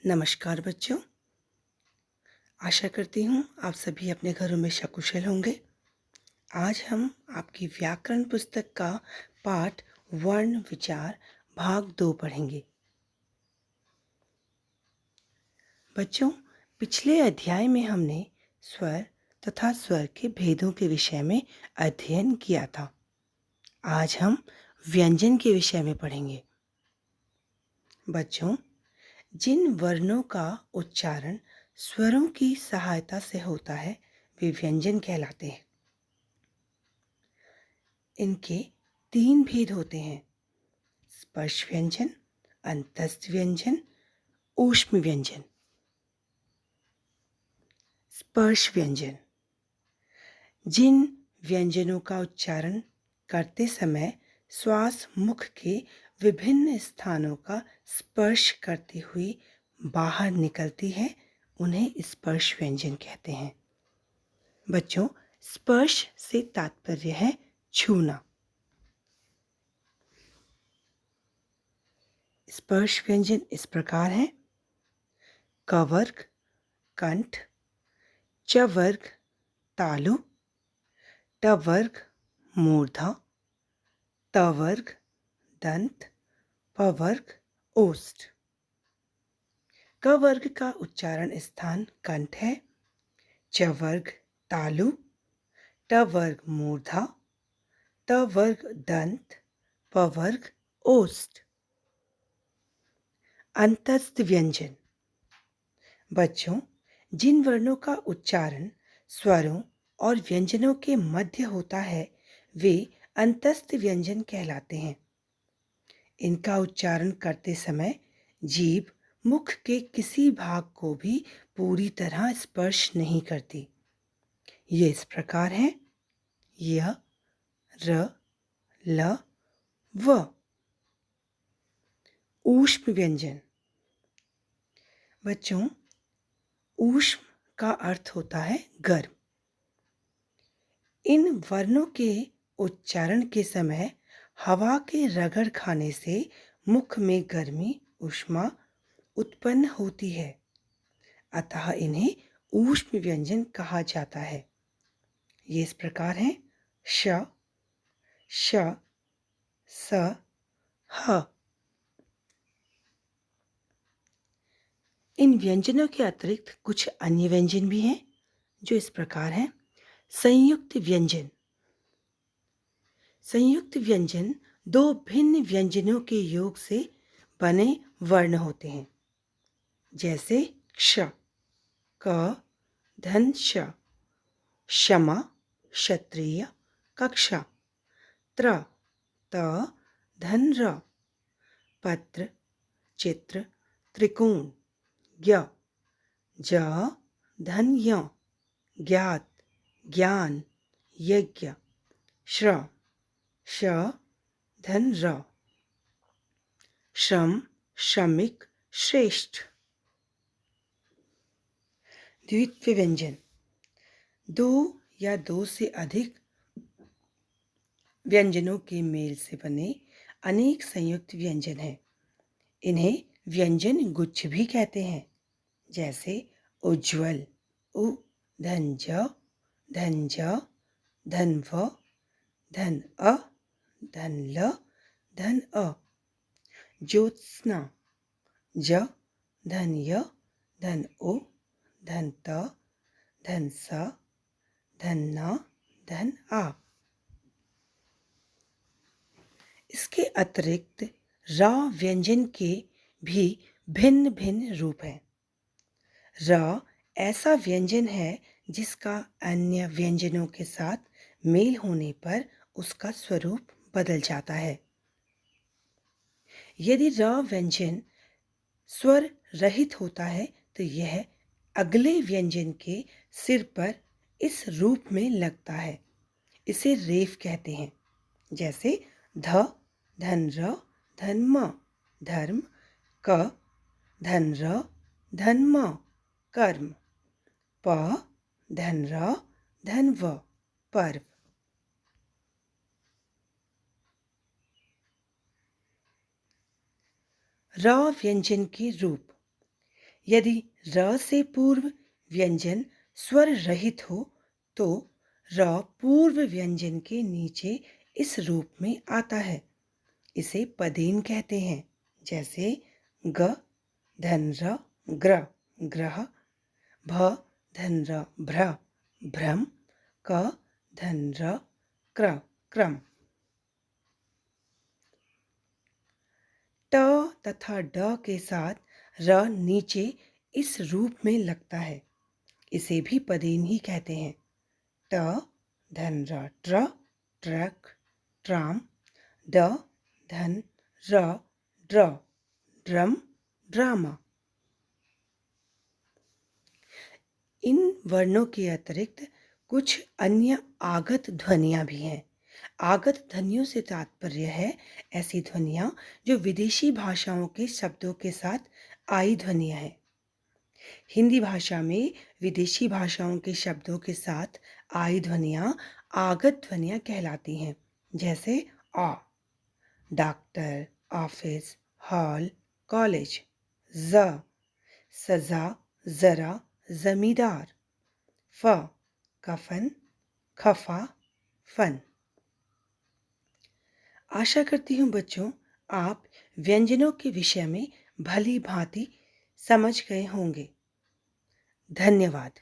नमस्कार बच्चों, आशा करती हूँ आप सभी अपने घरों में सकुशल होंगे। आज हम आपकी व्याकरण पुस्तक का पाठ वर्ण विचार भाग 2 पढ़ेंगे। बच्चों, पिछले अध्याय में हमने स्वर तथा स्वर के भेदों के विषय में अध्ययन किया था। आज हम व्यंजन के विषय में पढ़ेंगे। बच्चों, जिन वर्णों का उच्चारण स्वरों की सहायता से होता है वे व्यंजन कहलाते हैं। इनके 3 भेद होते हैं: स्पर्श व्यंजन, अंतस्थ व्यंजन, ऊष्म व्यंजन। स्पर्श व्यंजन जिन व्यंजनों का उच्चारण करते समय श्वास मुख के विभिन्न स्थानों का स्पर्श करती हुई बाहर निकलती है, उन्हें स्पर्श व्यंजन कहते हैं। बच्चों, स्पर्श से तात्पर्य है छूना। स्पर्श व्यंजन इस प्रकार हैं: क वर्ग कंठ, च वर्ग तालु, ट वर्ग मूर्धा, त वर्ग दंत, प वर्ग ओष्ठ। क वर्ग का उच्चारण स्थान कंठ है, च वर्ग तालु, ट वर्ग मूर्धा, त वर्ग दंत, प वर्ग ओष्ठ। अंतस्थ व्यंजन बच्चों, जिन वर्णों का उच्चारण स्वरों और व्यंजनों के मध्य होता है वे अंतस्थ व्यंजन कहलाते हैं। इनका उच्चारण करते समय जीभ मुख के किसी भाग को भी पूरी तरह स्पर्श नहीं करती। ये इस प्रकार हैं: य, र, ल, व। ऊष्म व्यंजन बच्चों, ऊष्म का अर्थ होता है गर्म। इन वर्णों के उच्चारण के समय हवा के रगड़ खाने से मुख में गर्मी ऊष्मा उत्पन्न होती है, अतः इन्हें ऊष्म व्यंजन कहा जाता है। ये इस प्रकार हैं: श, श, स, ह। इन व्यंजनों के अतिरिक्त कुछ अन्य व्यंजन भी हैं जो इस प्रकार हैं: संयुक्त व्यंजन। संयुक्त व्यंजन दो भिन्न व्यंजनों के योग से बने वर्ण होते हैं, जैसे क्ष, क, धन श, क्षमा क्षत्रिय, कक्षा, त्र, त, धन र, पत्र चित्र त्रिकोण, ज्ञ, ज, धन य, ज्ञात ज्ञान यज्ञ, श्र, श, धन र, श्रम श्रमिक श्रेष्ठ। द्वित्व व्यंजन दो या दो से अधिक व्यंजनों के मेल से बने अनेक संयुक्त व्यंजन हैं। इन्हें व्यंजन गुच्छ भी कहते हैं, जैसे उज्ज्वल उ, धन ज, धन ज, धन व, धन अ, धन ल, धन अ। ज्योत्स्ना ज, धन य, धन ओ, धन त, धन स, धन न, धन आ। इसके अतिरिक्त र व्यंजन के भी भिन्न भिन्न रूप हैं। र ऐसा व्यंजन है जिसका अन्य व्यंजनों के साथ मेल होने पर उसका स्वरूप बदल जाता है। यदि र व्यंजन स्वर रहित होता है तो यह अगले व्यंजन के सिर पर इस रूप में लगता है। इसे रेफ कहते हैं, जैसे ध, धन र, धन म, धर्म, क, धन र, धन म, कर्म, प, धन र, धन व, पर्व। र व्यंजन के रूप यदि र से पूर्व व्यंजन स्वर रहित हो तो र पूर्व व्यंजन के नीचे इस रूप में आता है। इसे पदेन कहते हैं, जैसे ग धन र ग्र ग्रह, भ धन र भ्र भ्रम, क धन र क्र क्रम। ट तथा ड के साथ र नीचे इस रूप में लगता है। इसे भी पदेन ही कहते हैं। ट धन र ट्र ट्रक ट्राम, ड धन र ड्र ड्रम ड्रामा। इन वर्णों के अतिरिक्त कुछ अन्य आगत ध्वनियाँ भी हैं। आगत ध्वनियों से तात्पर्य है ऐसी ध्वनियाँ जो विदेशी भाषाओं के शब्दों के साथ आई ध्वनियाँ हैं। हिंदी भाषा में विदेशी भाषाओं के शब्दों के साथ आई ध्वनियाँ आगत ध्वनियाँ कहलाती हैं, जैसे आ, डॉक्टर, ऑफिस, हॉल, कॉलेज। ज, सजा, जरा, जमींदार। फ, कफन, खफा, फन। आशा करती हूँ बच्चों आप व्यंजनों के विषय में भली भांति समझ गए होंगे। धन्यवाद।